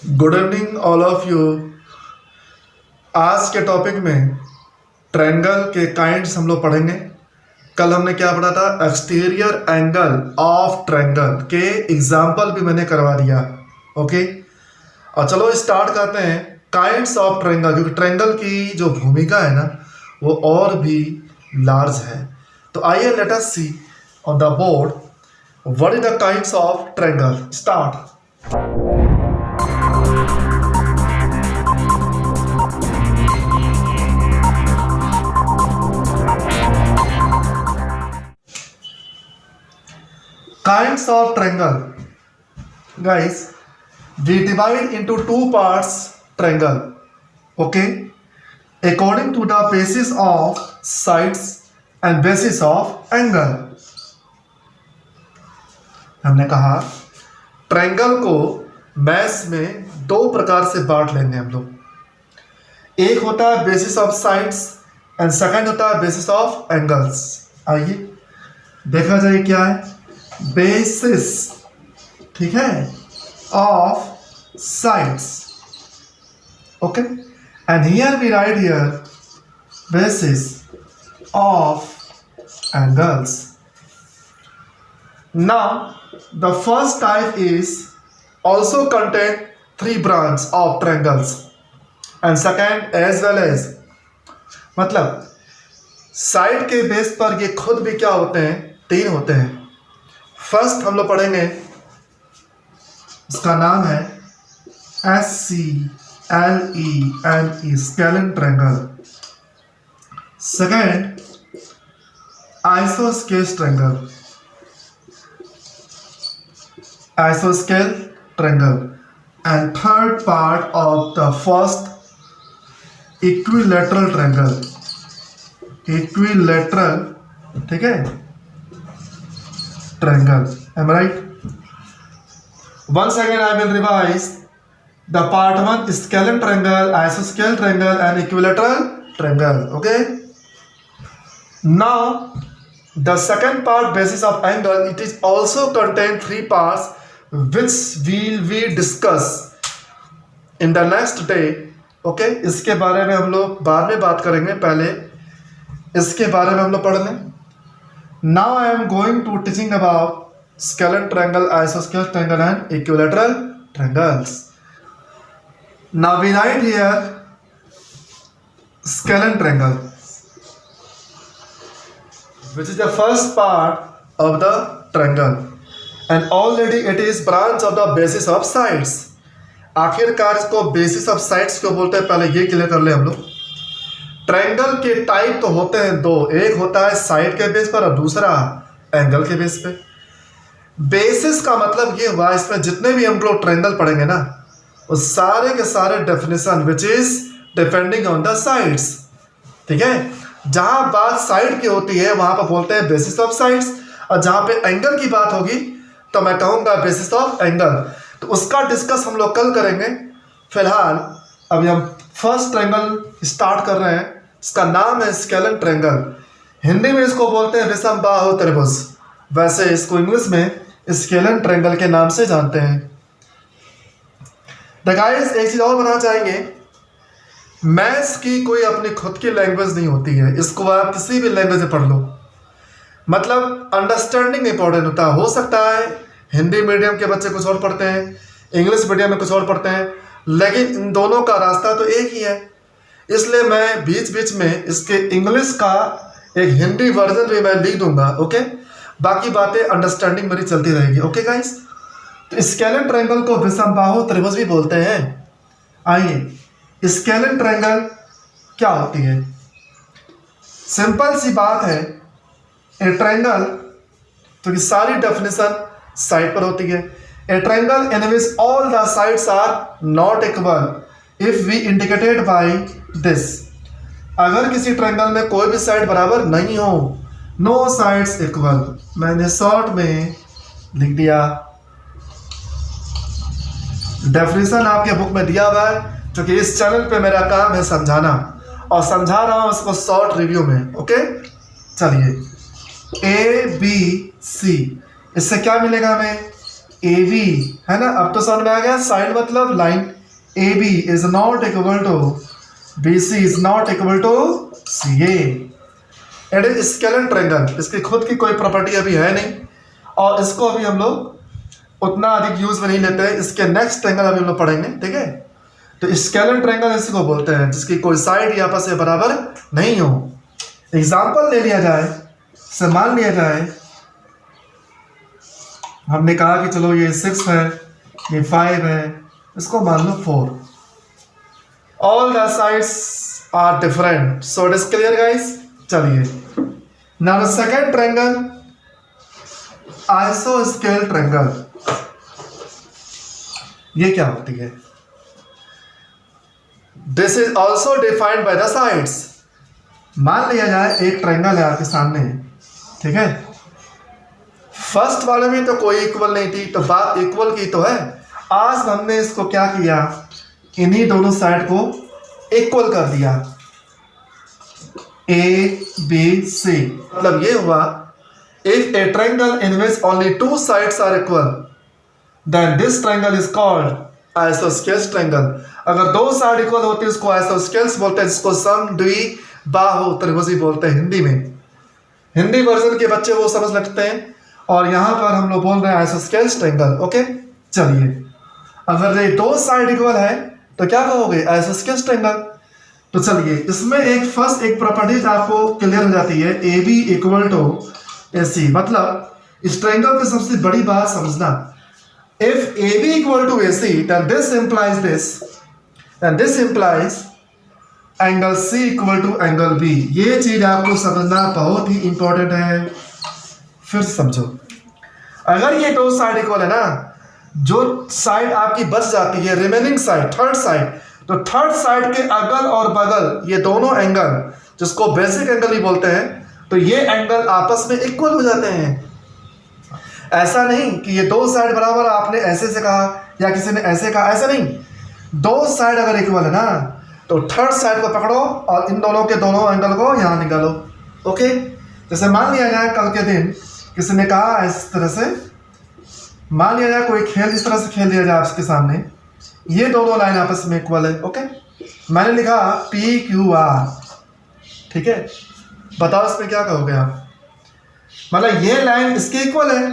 Good evening all of you. आज के topic में ट्रायंगल के काइंड्स हम लोग पढ़ेंगे। कल हमने क्या पढ़ा था? एक्सटीरियर एंगल ऑफ ट्रायंगल के एग्जाम्पल भी मैंने करवा दिया। ओके, और चलो स्टार्ट करते हैं काइंड्स ऑफ ट्रायंगल, क्योंकि ट्रायंगल की जो भूमिका है ना वो और भी लार्ज है। तो आइए let us see on the board what is the kinds of triangle. Start. Kinds of triangle, guys, we divide into two parts triangle, okay, according to the basis of sides and basis of angle। हमने कहा triangle को maths में दो प्रकार से बांट लेंगे हम लोग। एक होता है basis of sides and second होता है बेसिस ऑफ एंगल्स। आइए देखा जाए क्या है बेसिस, ठीक है, of sides. Okay, and here we write here basis of angles. Now the first type is also contain three branch of triangles and second as well as, मतलब side के base पर ये खुद भी क्या होते हैं? तीन होते हैं। फर्स्ट हम लोग पढ़ेंगे, इसका नाम है SCLENE, scalene triangle. Second आइसोस्केल triangle, आइसोस्केल triangle, and third part of the first equilateral triangle, equilateral, ठीक है, triangle। am I right? Once again I will revise the part one: scalene triangle, isosceles triangle and equilateral triangle। okay, now the second part basis of angle, it is also contain three parts which will we discuss in the next day। okay, इसके बारे में हम लोग बाद में बात करेंगे, पहले इसके बारे में हम लोग पढ़ लें। now I am going to teaching about scalene triangle, isosceles triangle and equilateral triangles। now we write here scalene triangle, which is the first part of the triangle and already it is branch of the basis of sides। आखिरकार इसको basis of sides क्यों बोलते हैं, पहले ये clear कर ले हम लोग। ट्रायंगल के टाइप तो होते हैं दो, एक होता है साइड के बेस पर और दूसरा एंगल के बेस पे। बेसिस का मतलब ये हुआ इसमें जितने भी हम लोग ट्रायंगल पढ़ेंगे ना वो सारे के सारे definition which is depending on the sides. ठीक है, जहां बात साइड की होती है वहां पर बोलते हैं बेसिस ऑफ साइड्स, और जहां पे एंगल की बात होगी तो मैं कहूँगा बेसिस ऑफ एंगल। तो उसका डिस्कस हम लोग कल करेंगे। फिलहाल अभी हम फर्स्ट ट्रायंगल स्टार्ट कर रहे हैं, इसका नाम है स्केलन ट्रायंगल। हिंदी में इसको बोलते हैं विषमबाहु त्रिभुज, वैसे इसको इंग्लिश में स्केलन ट्रायंगल के नाम से जानते हैं। तो गाइस एक चीज़ और बताना चाहेंगे, मैथ्स की कोई अपनी खुद की लैंग्वेज नहीं होती है, इसको आप किसी भी लैंग्वेज में पढ़ लो, मतलब अंडरस्टैंडिंग इंपॉर्टेंट होता है। हो सकता है हिंदी मीडियम के बच्चे कुछ और पढ़ते हैं, इंग्लिश मीडियम में कुछ और पढ़ते हैं, लेकिन इन दोनों का रास्ता तो एक ही है। इसलिए मैं बीच बीच में इसके इंग्लिश का एक हिंदी वर्जन भी मैं लिख दूंगा। ओके, बाकी बातें अंडरस्टैंडिंग मेरी चलती रहेगी। ओके गाइस, तो स्केलन ट्रायंगल को विषमबाहु त्रिभुज भी बोलते हैं। आइए स्केलन ट्रायंगल क्या होती है? सिंपल सी बात है, ए ट्रायंगल तो की सारी डेफिनेशन साइड पर होती है। A triangle in which all the sides are not equal if we indicated by this. अगर किसी ट्रायंगल में कोई भी साइड बराबर नहीं हो, नो साइड्स इक्वल, मैंने शॉर्ट में लिख दिया। डेफिनेशन आपके बुक में दिया हुआ है, क्योंकि इस चैनल पे मेरा काम है समझाना, और समझा रहा हूं उसको शॉर्ट रिव्यू में। ओके, चलिए A B C, इससे क्या मिलेगा हमें? ए बी, है ना, अब तो समझ में आ गया, साइड मतलब line, A B is not equal to B C is not equal to C A. It is scalar triangle, इसकी खुद की कोई प्रॉपर्टी अभी है नहीं और इसको अभी हम लोग उतना अधिक यूज में नहीं लेते हैं, इसके नेक्स्ट ट्रायंगल अभी हम लोग पढ़ेंगे, ठीक है। तो स्केलर ट्रायंगल इसी को बोलते हैं जिसकी कोई साइड आपस से बराबर नहीं हो। एग्जाम्पल ले लिया जाए, से मान लिया जाए हमने कहा कि चलो ये 6 है, ये 5 है, इसको मान लो 4। All the sides are different, so it is clear guys. चलिए नाउ द सेकंड ट्रायंगल, आइसोस्केल ट्रायंगल, ये क्या होती है? This is also defined by the sides. मान लिया जाए एक ट्रायंगल है आपके सामने, ठीक है, फर्स्ट वाले में तो कोई इक्वल नहीं थी, तो बात इक्वल की तो है। आज हमने इसको क्या किया, इन्हीं दोनों साइड को इक्वल कर दिया, ए बी सी। मतलब ये हुआ, if a triangle in which only 2 sides are equal then this triangle is called आइसोस्केल ट्रायंगल। अगर 2 साइड इक्वल होती है उसको आइसोस्केल्स बोलते हैं, जिसको समद्विबाहु त्रिभुज बोलते हैं हिंदी में। हिंदी वर्जन के बच्चे वो समझ लगते हैं और यहां पर हम लोग बोल रहे हैं आइसोस्केल ट्रायंगल। ओके, चलिए अगर ये 2 साइड इक्वल है तो क्या कहोगे, आइसोस्केल ट्रायंगल। तो चलिए इसमें एक प्रॉपर्टीज आपको क्लियर हो जाती है, A B equal to A C. मतलब इस ट्रायंगल की सबसे बड़ी बात समझना, if A B equal to A C then this implies this and this implies angle C equal to angle B. ये चीज आपको समझना बहुत ही इंपॉर्टेंट है। फिर समझो, अगर ये 2 साइड इक्वल है ना, जो साइड आपकी बच जाती है रिमेनिंग साइड, थर्ड साइड, तो थर्ड साइड के अगल और बगल ये दोनों एंगल, जिसको बेसिक एंगल ही बोलते हैं, तो ये एंगल आपस में इक्वल हो जाते हैं। ऐसा नहीं कि ये 2 साइड बराबर, आपने ऐसे से कहा या किसी ने ऐसे कहा, ऐसा नहीं। 2 साइड अगर इक्वल है ना, तो थर्ड साइड को पकड़ो और इन दोनों के दोनों एंगल को यहां निकालो। ओके, जैसे मान लिया जाए कल के दिन किसी ने कहा इस तरह से, मान लिया जाए कोई खेल इस तरह से खेल दिया जाए आपके सामने, ये दोनों लाइन आपस में इक्वल है। ओके, मैंने लिखा पी क्यू आर, ठीक है, बताओ इसमें क्या कहोगे आप। मतलब ये लाइन इसके इक्वल है,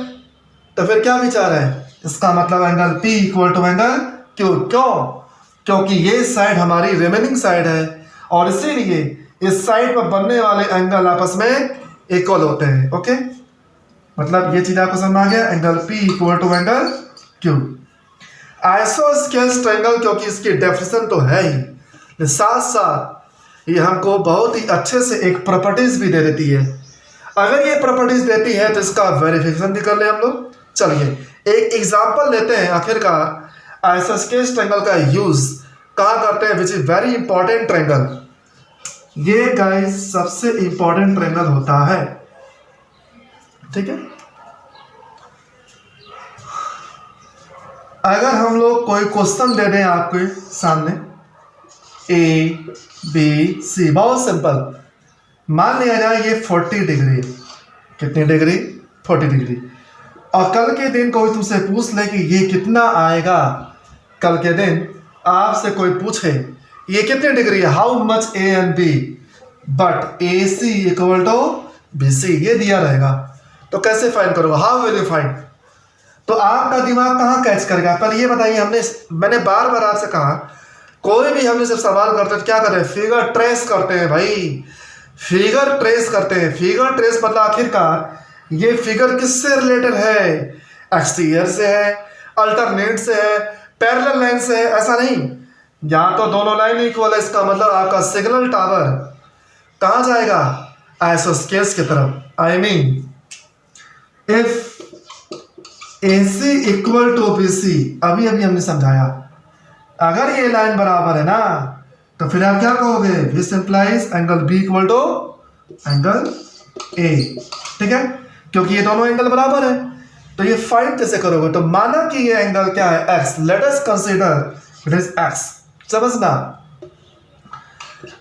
तो फिर क्या विचार है, इसका मतलब angle P equal to angle Q. क्यों? क्योंकि ये साइड हमारी रिमेनिंग साइड है और इसीलिए इस साइड पर बनने वाले एंगल आपस में इक्वल होते हैं। ओके, मतलब ये चीज आपको समझ आ गया, angle P equal to angle Q। आइसोस्केल ट्रायंगल, क्योंकि इसकी डेफिनेशन तो है ही, साथ साथ ये हमको बहुत ही अच्छे से एक प्रॉपर्टीज भी दे देती है। अगर ये प्रॉपर्टीज देती है तो इसका वेरिफिकेशन भी कर ले हम लोग। चलिए एक एग्जांपल लेते हैं, आखिरकार आइसोस्केल ट्रायंगल का यूज कहाँ करते हैं, which is very important triangle. ये गाइस सबसे इंपॉर्टेंट ट्रायंगल होता है, ठीक है। अगर हम लोग कोई क्वेश्चन दे दें आपके सामने, ए बी सी, बहुत सिंपल, मान लिया जाए ये 40 डिग्री, कितनी डिग्री, 40 डिग्री, और कल के दिन कोई तुमसे पूछ ले कि ये कितना आएगा, कल के दिन आपसे कोई पूछे ये कितनी डिग्री है, how much A and B, but A C equal to B C, ये दिया रहेगा, तो कैसे फाइंड करोगे, हाउ विल यू फाइंड। तो आपका दिमाग कहाँ कैच करेगा, पर ये बताइए, मैंने बार बार आपसे कहा, कोई भी हमने जब सवाल करते हैं क्या करते हैं, फिगर ट्रेस करते हैं भाई, फिगर ट्रेस करते हैं। फिगर ट्रेस मतलब आखिरकार ये फिगर किससे रिलेटेड है, एक्सटीरियर से है, अल्टरनेट से है, पैरेलल लाइन से है, ऐसा नहीं। यहाँ तो दोनों लाइन इक्वल है, इसका मतलब आपका सिग्नल टावर कहाँ जाएगा, आइसोस्केल्स की तरफ। I mean if AC equal to BC, अभी हमने समझाया, अगर ये लाइन बराबर है ना, तो फिर आप क्या कहोगे, this implies angle B equal to angle A, ठीक है, क्योंकि ये दोनों एंगल बराबर है। तो ये फाइंड कैसे करोगे, तो माना कि ये एंगल क्या है, X, let us consider it is X, समझना।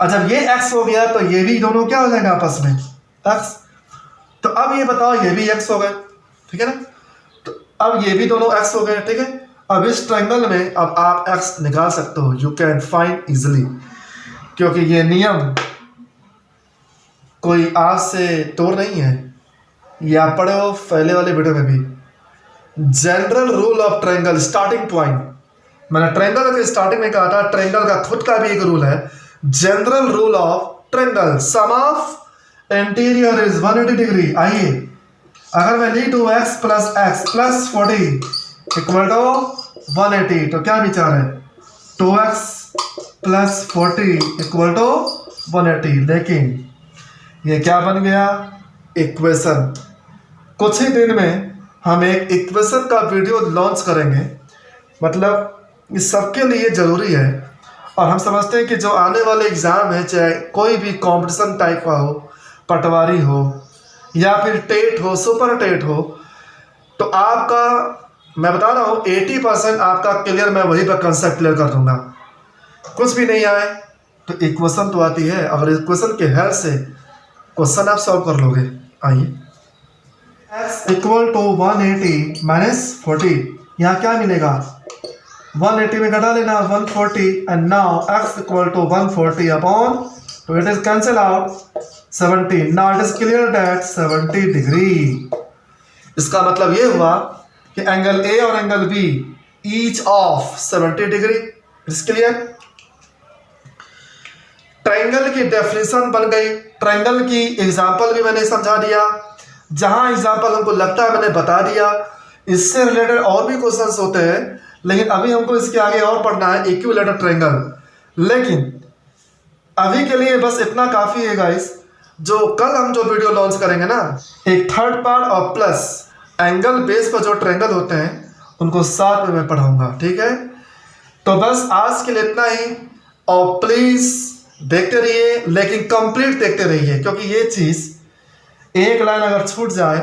और जब ये X हो गया तो ये भी दोनों क्या हो जाएंगे आपस में, X। तो अब ये बताओ, ये भी X हो गए, ठीक है ना। तो अब ये भी दोनों x हो गए, ठीक है। अब इस ट्रायंगल में अब आप x निकाल सकते हो, यू कैन फाइंड इजिली, क्योंकि ये नियम कोई आज से तोड़ नहीं है, ये आप पढ़े हो पहले वाले वीडियो में भी। General rule of triangle starting point, मैंने ट्रायंगल के स्टार्टिंग में कहा था, ट्रायंगल का खुद का भी एक रूल है, general rule of triangle, sum of interior is 180 degree. आइए अगर मैं लिख दूं x प्लस 40 इक्वल टू 180, तो क्या विचार है, 2x प्लस 40 इक्वल टू 180। लेकिन ये क्या बन गया, इक्वेशन। कुछ ही दिन में हम एक इक्वेशन का वीडियो लॉन्च करेंगे, मतलब ये सबके लिए ज़रूरी है। और हम समझते हैं कि जो आने वाले एग्ज़ाम है, चाहे कोई भी कंपटीशन टाइप का हो, पटवारी हो या फिर टेट हो, सुपर टेट हो, तो आपका मैं बता रहा हूँ 80% आपका क्लियर मैं वही पर कंसेप्ट क्लियर कर दूंगा। कुछ भी नहीं आए तो इक्वेशन तो आती है, अगर इक्वेशन के हेल्प से क्वेश्चन आप सॉल्व कर लोगे। आइए x इक्वल टू 180 माइनस 40, यहाँ क्या मिलेगा, 180 में घटा लेना 140, and now x equal to 140 upon, तो it is cancel out 70। Now it is clear that 70 degree. इसका मतलब ये हुआ कि एंगल A और angle B each of 70 degree. It is clear. Triangle की डेफिनेशन बन गई, ट्रायंगल की एग्जांपल भी मैंने समझा दिया, जहां एग्जांपल हमको लगता है मैंने बता दिया। इससे रिलेटेड और भी क्वेश्चंस होते हैं, लेकिन अभी हमको इसके आगे और पढ़ना है इक्विलैटरल ट्रायंगल। लेकिन अभी के लिए बस इतना काफ़ी है गाइस। जो कल हम जो वीडियो लॉन्च करेंगे ना, एक थर्ड पार्ट और प्लस एंगल बेस पर जो ट्रायंगल होते हैं उनको साथ में मैं पढ़ाऊंगा, ठीक है। तो बस आज के लिए इतना ही, और प्लीज़ देखते रहिए, लेकिन कंप्लीट देखते रहिए, क्योंकि ये चीज़ एक लाइन अगर छूट जाए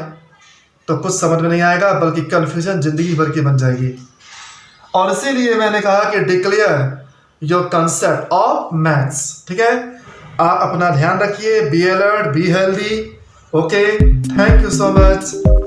तो कुछ समझ में नहीं आएगा, बल्कि कन्फ्यूजन जिंदगी भर की बन जाएगी। और इसीलिए मैंने कहा कि declare your concept of maths, ठीक है। आप अपना ध्यान रखिए, be alert, be healthy. Okay, thank you so much.